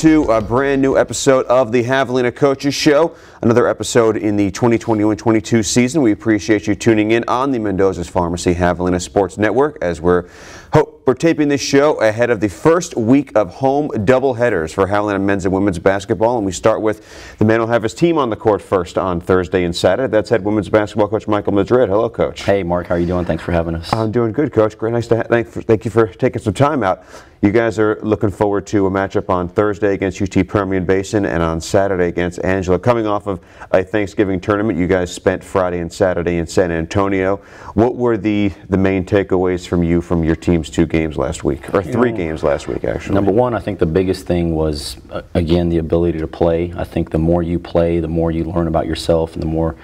into a brand new episode of the Javelina Coaches Show, another episode in the 2021-22 season. We appreciate you tuning in on the Mendoza's Pharmacy Javelina Sports Network as we're taping this show ahead of the first week of home doubleheaders for Javelina men's and women's basketball. And we start with the man who'll have his team on the court first on Thursday and Saturday. That's head women's basketball coach Michael Madrid. Hello, Coach. Hey, Mark. How are you doing? Thanks for having us. I'm doing good, Coach. Great. Nice to thank you for taking some time out. You guys are looking forward to a matchup on Thursday against UT Permian Basin and on Saturday against Angela. Coming off of a Thanksgiving tournament, you guys spent Friday and Saturday in San Antonio. What were the main takeaways from your team's two games last week, or three games last week, actually? Number one, I think the biggest thing was, again, the ability to play. I think the more you play, the more you learn about yourself, and the more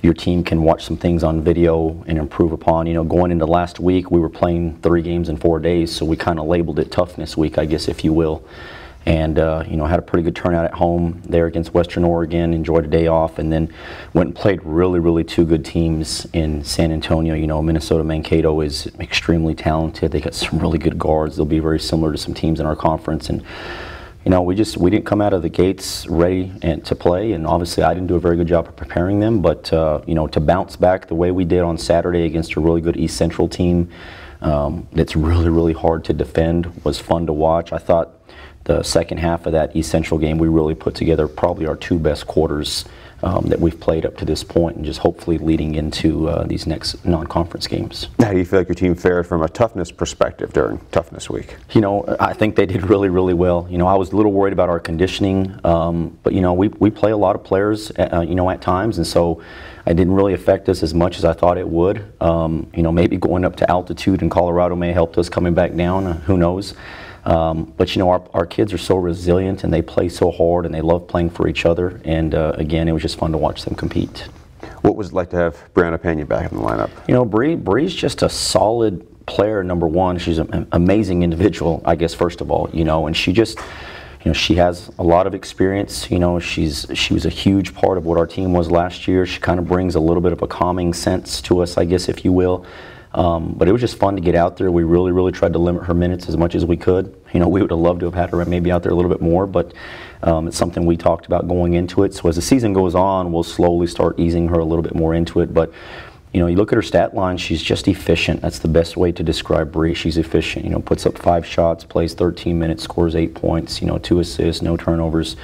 your team can watch some things on video and improve upon. You know, going into last week, we were playing 3 games in 4 days, so we kind of labeled it toughness week, I guess, if you will. And, you know, had a pretty good turnout at home there against Western Oregon, enjoyed a day off, and then went and played really 2 good teams in San Antonio. You know, Minnesota Mankato is extremely talented. They got some really good guards. They'll be very similar to some teams in our conference. And, you know, we didn't come out of the gates ready to play, and obviously I didn't do a very good job of preparing them, but, you know, to bounce back the way we did on Saturday against a really good East Central team that's really hard to defend was fun to watch. I thought the second half of that East Central game, we really put together probably our 2 best quarters that we've played up to this point, and just hopefully leading into these next non-conference games. How do you feel like your team fared from a toughness perspective during toughness week? You know, I think they did really well. You know, I was a little worried about our conditioning, but you know, we play a lot of players, you know, at times, and so it didn't really affect us as much as I thought it would. You know, maybe going up to altitude in Colorado may have helped us coming back down. Who knows? But you know, our kids are so resilient, and they play so hard, and they love playing for each other. And again, it was just fun to watch them compete. What was it like to have Brianna Pena back in the lineup? You know, Bree's just a solid player. Number one, she's an amazing individual, I guess, first of all. You know, and she just, you know, she has a lot of experience. You know, she was a huge part of what our team was last year. She kind of brings a little bit of a calming sense to us, I guess, if you will. But it was just fun to get out there. We really tried to limit her minutes as much as we could. You know, we would have loved to have had her maybe out there a little bit more, but it's something we talked about going into it. So as the season goes on, we'll slowly start easing her a little bit more into it. But you know, you look at her stat line, she's just efficient. That's the best way to describe Bree. She's efficient. You know, puts up 5 shots, plays 13 minutes, scores 8 points, you know, 2 assists, no turnovers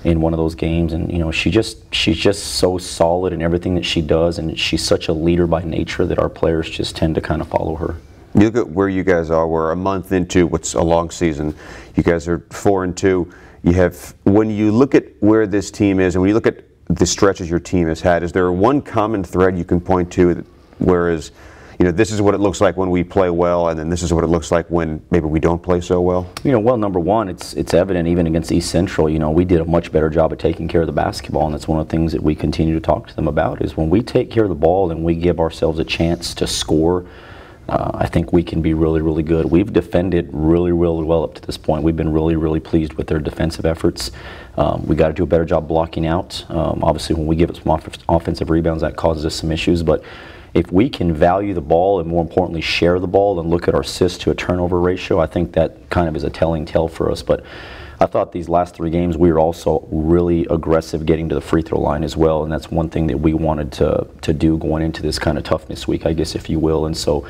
in one of those games. And you know, she's just so solid in everything that she does, and she's such a leader by nature that our players just tend to kind of follow her. You look at where you guys are. We're a month into what's a long season. You guys are 4-2. You have, when you look at where this team is, and when you look at the stretches your team has had, is there one common thread you can point to that, whereas, you know, this is what it looks like when we play well, and then this is what it looks like when maybe we don't play so well? You know, well, number one, it's evident even against East Central. You know, we did a much better job of taking care of the basketball, and that's one of the things that we continue to talk to them about, is when we take care of the ball and we give ourselves a chance to score, I think we can be really good. We've defended really well up to this point. We've been really pleased with their defensive efforts. We got to do a better job blocking out. Obviously, when we give it some offensive rebounds, that causes us some issues. But if we can value the ball and, more importantly, share the ball and look at our assist to a turnover ratio, I think that kind of is a telling tale for us. But I thought these last 3 games we were also really aggressive getting to the free throw line as well, and that's one thing that we wanted to do going into this kind of toughness week, I guess, if you will. And so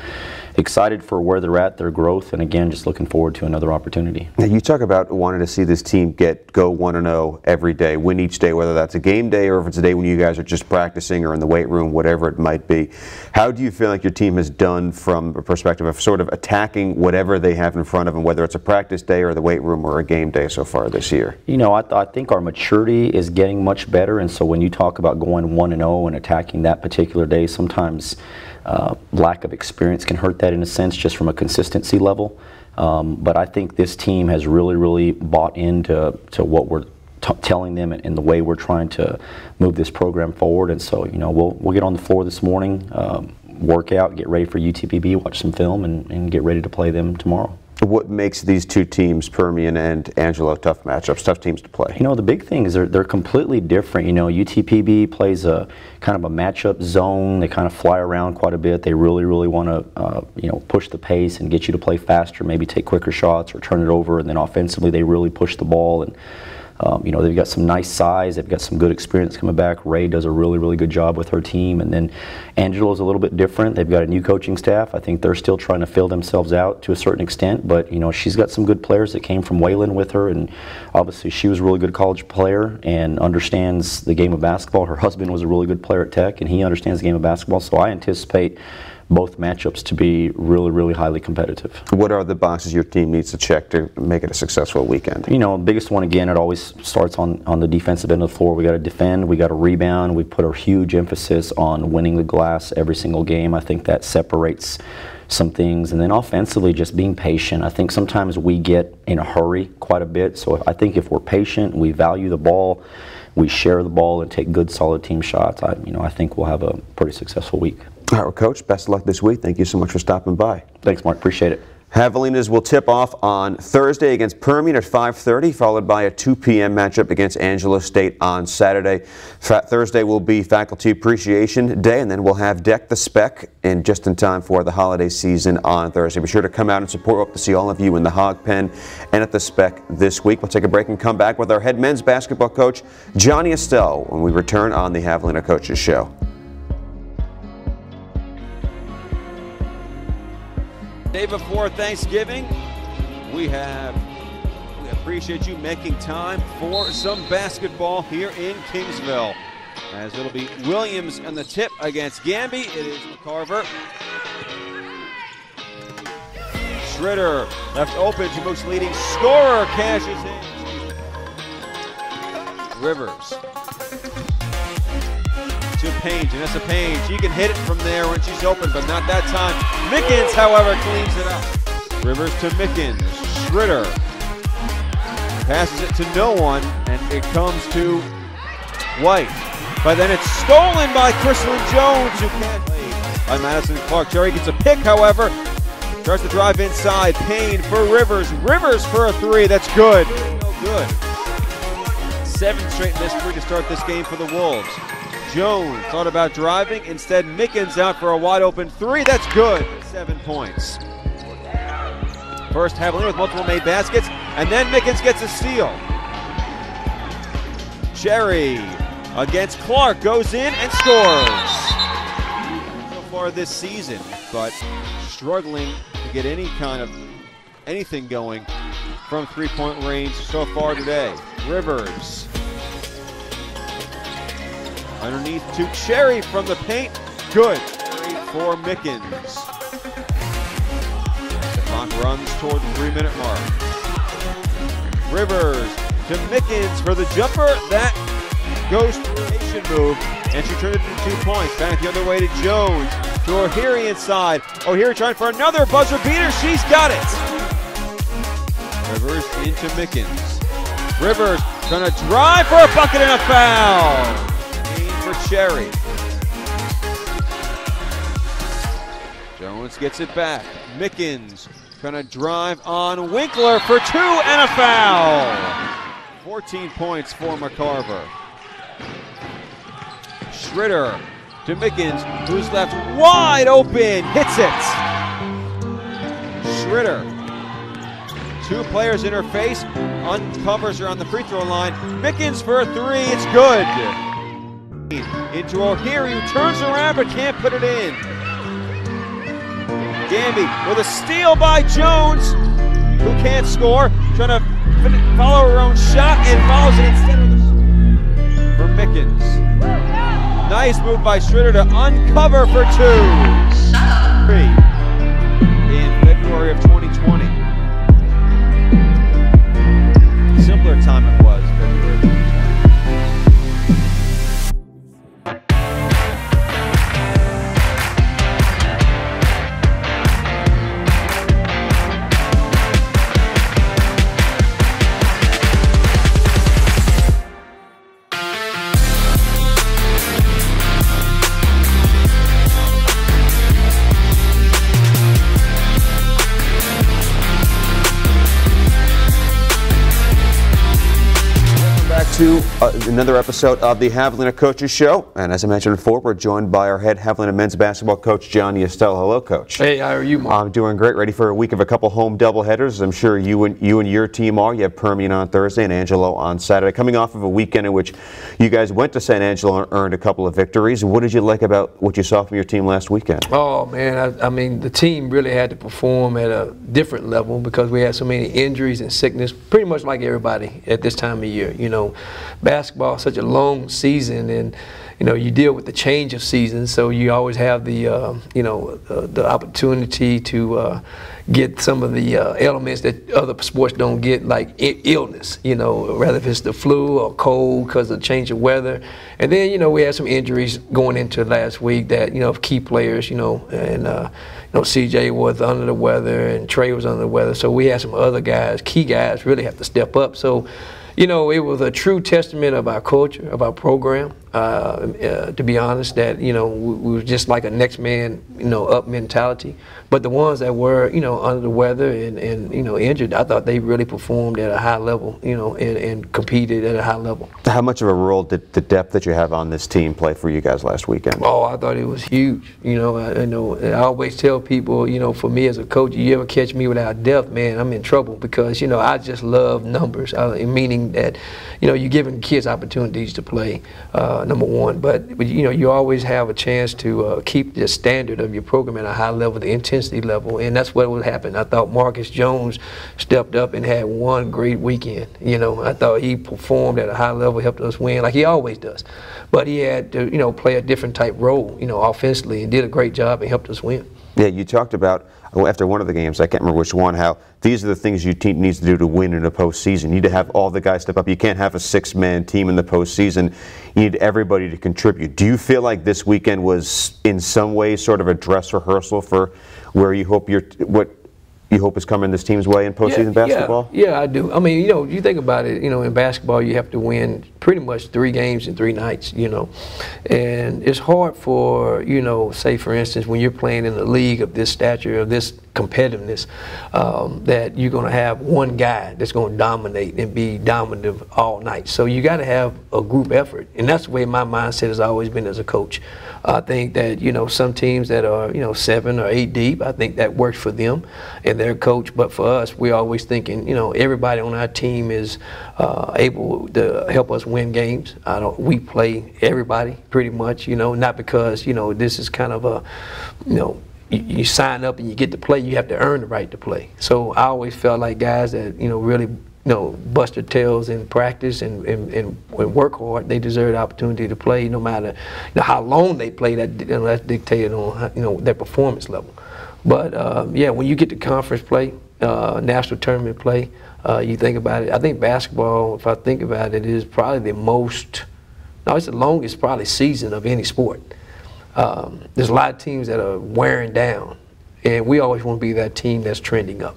excited for where they're at, their growth, and again, just looking forward to another opportunity. Now, you talk about wanting to see this team go 1-0 every day, win each day, whether that's a game day or if it's a day when you guys are just practicing or in the weight room, whatever it might be. How do you feel like your team has done from a perspective of sort of attacking whatever they have in front of them, whether it's a practice day or the weight room or a game day so far this year? You know, I think our maturity is getting much better, and so when you talk about going 1-0 and attacking that particular day, sometimes lack of experience can hurt that in a sense, just from a consistency level. But I think this team has really bought into what we're telling them and the way we're trying to move this program forward. And so, you know, we'll get on the floor this morning, work out, get ready for UTPB, watch some film, and get ready to play them tomorrow. What makes these two teams, Permian and Angelo, tough matchups, tough teams to play? You know, the big thing is they're completely different. You know, UTPB plays a kind of a matchup zone. They kind of fly around quite a bit. They really, really want to, you know, push the pace and get you to play faster, maybe take quicker shots or turn it over. And then offensively, they really push the ball. And you know, they've got some nice size. They've got some good experience coming back. Ray does a really, really good job with her team. And then Angelo's a little bit different. They've got a new coaching staff. I think they're still trying to fill themselves out to a certain extent. But, you know, she's got some good players that came from Wayland with her. And obviously she was a really good college player and understands the game of basketball. Her husband was a really good player at Tech, and he understands the game of basketball. So I anticipate both matchups to be really, really highly competitive. What are the boxes your team needs to check to make it a successful weekend? You know, the biggest one, again, it always starts on the defensive end of the floor. We got to defend, we got to rebound. We put a huge emphasis on winning the glass every single game. I think that separates some things. And then offensively, just being patient. I think sometimes we get in a hurry quite a bit. So I think if we're patient, we value the ball, we share the ball and take good, solid team shots, I think we'll have a pretty successful week. All right, well, Coach, best of luck this week. Thank you so much for stopping by. Thanks, Mark. Appreciate it. Javelinas will tip off on Thursday against Permian at 5:30, followed by a 2 p.m. matchup against Angelo State on Saturday. Thursday will be Faculty Appreciation Day, and then we'll have Deck the Spec in just in time for the holiday season on Thursday. Be sure to come out and support. Hope to see all of you in the Hog Pen and at the Spec this week. We'll take a break and come back with our head men's basketball coach, Johnny Estelle, when we return on the Javelina Coaches Show. Day before Thanksgiving, we appreciate you making time for some basketball here in Kingsville. As it'll be Williams on the tip against Gamby. It is McCarver. Schroeder left open. Jamook's leading scorer cashes in. Rivers to Payne, Janessa Payne. She can hit it from there when she's open, but not that time. Mickens, however, cleans it up. Rivers to Mickens. Schroeder passes it to no one, and it comes to White. But then it's stolen by Crystalyn Jones, who can't play by Madison Clark. Cherry gets a pick, however. Tries to drive inside. Payne for Rivers. Rivers for a three. That's good. No good. 7 straight missed three to start this game for the Wolves. Jones thought about driving. Instead, Mickens out for a wide open three. That's good. 7 points. First, Javelina with multiple made baskets, and then Mickens gets a steal. Cherry against Clark goes in and scores. So far this season, but struggling to get any kind of anything going from three-point range so far today. Rivers underneath to Cherry from the paint. Good for Mickens. The clock runs toward the 3-minute mark. Rivers to Mickens for the jumper. That goes to the nation move, and she turned it into 2 points. Back the other way to Jones. To O'Leary inside. O'Leary trying for another buzzer beater. She's got it. Rivers into Mickens. Rivers gonna drive for a bucket and a foul. For Cherry. Jones gets it back. Mickens gonna drive on Winkler for 2 and a foul. 14 points for McCarver. Schroeder to Mickens, who's left wide open, hits it. Schroeder, 2 players in her face, uncovers her on the free throw line. Mickens for a three, it's good. Into O'Leary, who turns around but can't put it in. Gamby with a steal by Jones, who can't score, trying to follow her own shot and follows it instead of for Mickens. Nice move by Schroeder to uncover for 2. In February of 2020. Simpler time it was, February of 2020. to another episode of the Javelina Coaches Show. And as I mentioned before, we're joined by our head Javelina men's basketball coach, Johnny Estelle. Hello, Coach. Hey, how are you, Mark? I'm doing great. Ready for a week of a couple home doubleheaders. I'm sure you and your team are. You have Permian on Thursday and Angelo on Saturday. Coming off of a weekend in which you guys went to San Angelo and earned a couple of victories. What did you like about what you saw from your team last weekend? Oh, man, I mean, the team really had to perform at a different level because we had so many injuries and sickness, pretty much like everybody at this time of year. You know, basketball is such a long season, and you know, you deal with the change of seasons, so you always have the the opportunity to get some of the elements that other sports don't get, like illness, you know, whether if it's the flu or cold because of the change of weather. And then, you know, we had some injuries going into last week that, you know, key players, you know, and you know, CJ was under the weather and Trey was under the weather, so we had some other guys, key guys, really have to step up. So, you know, it was a true testament of our culture, of our program, to be honest, that, you know, we were just like a next man, you know, up mentality. But the ones that were, you know, under the weather and you know, injured, I thought they really performed at a high level, you know, and competed at a high level. How much of a role did the depth that you have on this team play for you guys last weekend? Oh, I thought it was huge. You know, I always tell people, you know, for me as a coach, you ever catch me without depth, man, I'm in trouble because, you know, I just love numbers, meaning that, you know, you're giving kids opportunities to play, number one. But, you know, you always have a chance to keep the standard of your program at a high level, the intensity level, and that's what would happen. I thought Marcus Jones stepped up and had one great weekend. You know, I thought he performed at a high level, helped us win like he always does. But he had to, you know, play a different type role, you know, offensively, and did a great job and helped us win. Yeah, you talked about, after one of the games, I can't remember which one, how these are the things your team needs to do to win in the postseason. You need to have all the guys step up. You can't have a six-man team in the postseason. You need everybody to contribute. Do you feel like this weekend was, in some ways, sort of a dress rehearsal for where you hope what you hope is coming this team's way in postseason basketball? Yeah, I do. I mean, you know, you think about it, you know, in basketball you have to win pretty much 3 games in 3 nights, you know. And it's hard for, you know, say for instance, when you're playing in a league of this stature, of this competitiveness, that you're going to have one guy that's going to dominate and be dominant all night. So you got to have a group effort. And that's the way my mindset has always been as a coach. I think that, you know, some teams that are, you know, 7 or 8 deep, I think that works for them and their coach. But for us, we're always thinking, you know, everybody on our team is able to help us win games. We play everybody pretty much, you know, not because, you know, this is kind of a, you know, you sign up and you get to play, you have to earn the right to play. So I always felt like guys that, you know, really, you know, bust their tails in practice and work hard, they deserve the opportunity to play no matter, you know, how long they play. That, you know, that's dictated on, you know, their performance level. But yeah, when you get to conference play, national tournament play, you think about it. I think basketball, if I think about it, is probably the most, no, it's the longest probably season of any sport. There's a lot of teams that are wearing down, and we always want to be that team that's trending up.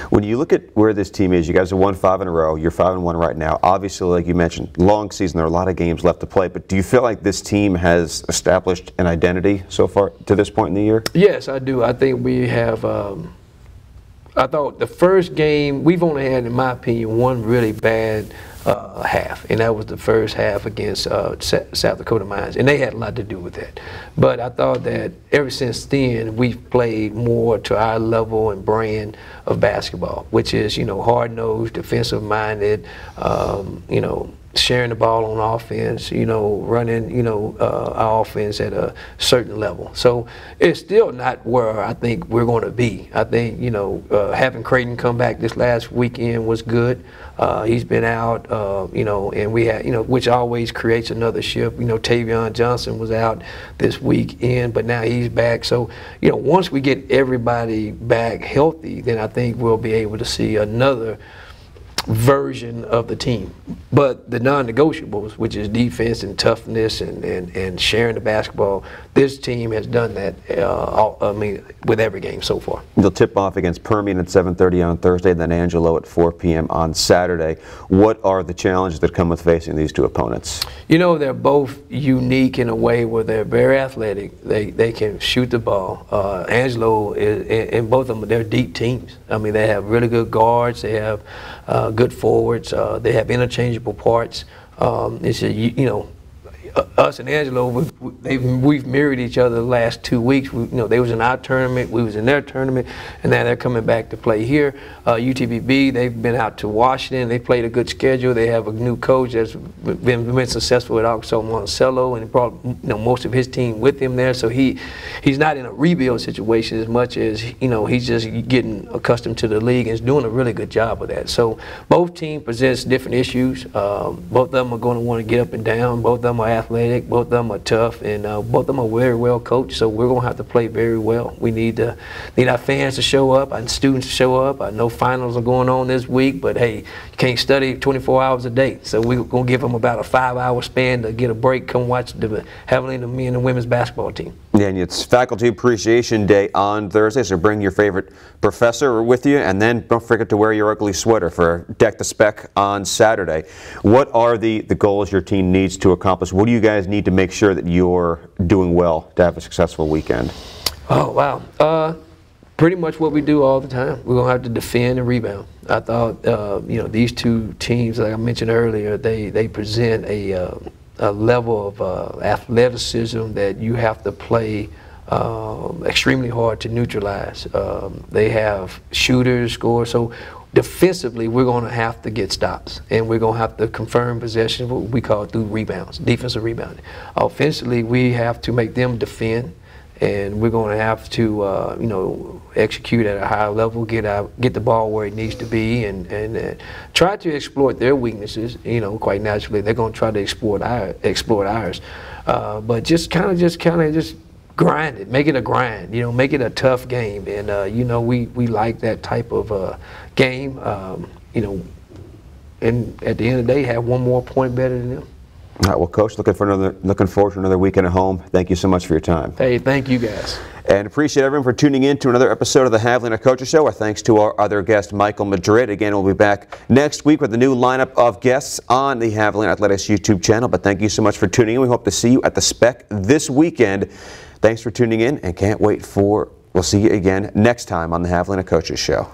When you look at where this team is, you guys have won 5 in a row. You're 5-1 right now. Obviously, like you mentioned, long season. There are a lot of games left to play. But do you feel like this team has established an identity so far to this point in the year? Yes, I do. I think we have. I thought the first game, we've only had, in my opinion, one really bad half, and that was the first half against South Dakota Mines, and they had a lot to do with that. But I thought that ever since then, we've played more to our level and brand of basketball, which is, you know, hard-nosed, defensive-minded, you know, sharing the ball on offense, you know, running, you know, our offense at a certain level. So it's still not where I think we're going to be. I think, you know, having Creighton come back this last weekend was good. He's been out, you know, and we had, you know, which always creates another shift. You know, Tavion Johnson was out this weekend, but now he's back. So, you know, once we get everybody back healthy, then I think we'll be able to see another version of the team. But the non-negotiables, which is defense and toughness and sharing the basketball, this team has done that, I mean, with every game so far. They'll tip off against Permian at 7:30 on Thursday, then Angelo at 4 p.m. on Saturday. What are the challenges that come with facing these two opponents? You know, they're both unique in a way where they're very athletic. They can shoot the ball. Angelo, and both of them, they're deep teams. I mean, they have really good guards. They have good forwards. They have interchangeable parts. It's us and Angelo, we've mirrored each other the last 2 weeks. They was in our tournament, we was in their tournament, and now they're coming back to play here. UTBB, they've been out to Washington. They played a good schedule. They have a new coach that's been successful at Arkansas Monticello, and he brought most of his team with him there. So he's not in a rebuild situation as much as he's just getting accustomed to the league and is doing a really good job of that. So both teams presents different issues. Both of them are going to want to get up and down. Both of them are athletic, both of them are tough, and both of them are very well coached, so we're going to have to play very well. We need our fans to show up, and students to show up. I know finals are going on this week, but hey, you can't study 24 hours a day, so we're going to give them about a 5-hour span to get a break, come watch the Javelina men and women's basketball team. Yeah, and it's Faculty Appreciation Day on Thursday, so bring your favorite professor with you, and then don't forget to wear your ugly sweater for Deck the Spec on Saturday. What are the goals your team needs to accomplish? What do you guys need to make sure that you're doing well to have a successful weekend? Oh, wow. Pretty much what we do all the time. We're going to have to defend and rebound. I thought, these two teams, like I mentioned earlier, they present a level of athleticism that you have to play extremely hard to neutralize. They have shooters, scorers, so defensively we're going to have to get stops, and we're going to have to confirm possession, what we call through rebounds, defensive rebounding. Offensively, we have to make them defend, and we're going to have to execute at a high level, get the ball where it needs to be, and try to exploit their weaknesses. Quite naturally, they're going to try to exploit ours, but just kind of grind it, make it a grind. Make it a tough game, and we like that type of game. And at the end of the day, have one more point better than them. All right, well, Coach, looking forward to another weekend at home. Thank you so much for your time. Hey, thank you guys. And appreciate everyone for tuning in to another episode of the Javelina Coaches Show. Our thanks to our other guest, Michael Madrid. Again, we'll be back next week with a new lineup of guests on the Javelina Athletics YouTube channel. But thank you so much for tuning in. We hope to see you at the Spec this weekend. Thanks for tuning in, and we'll see you again next time on the Javelina Coaches Show.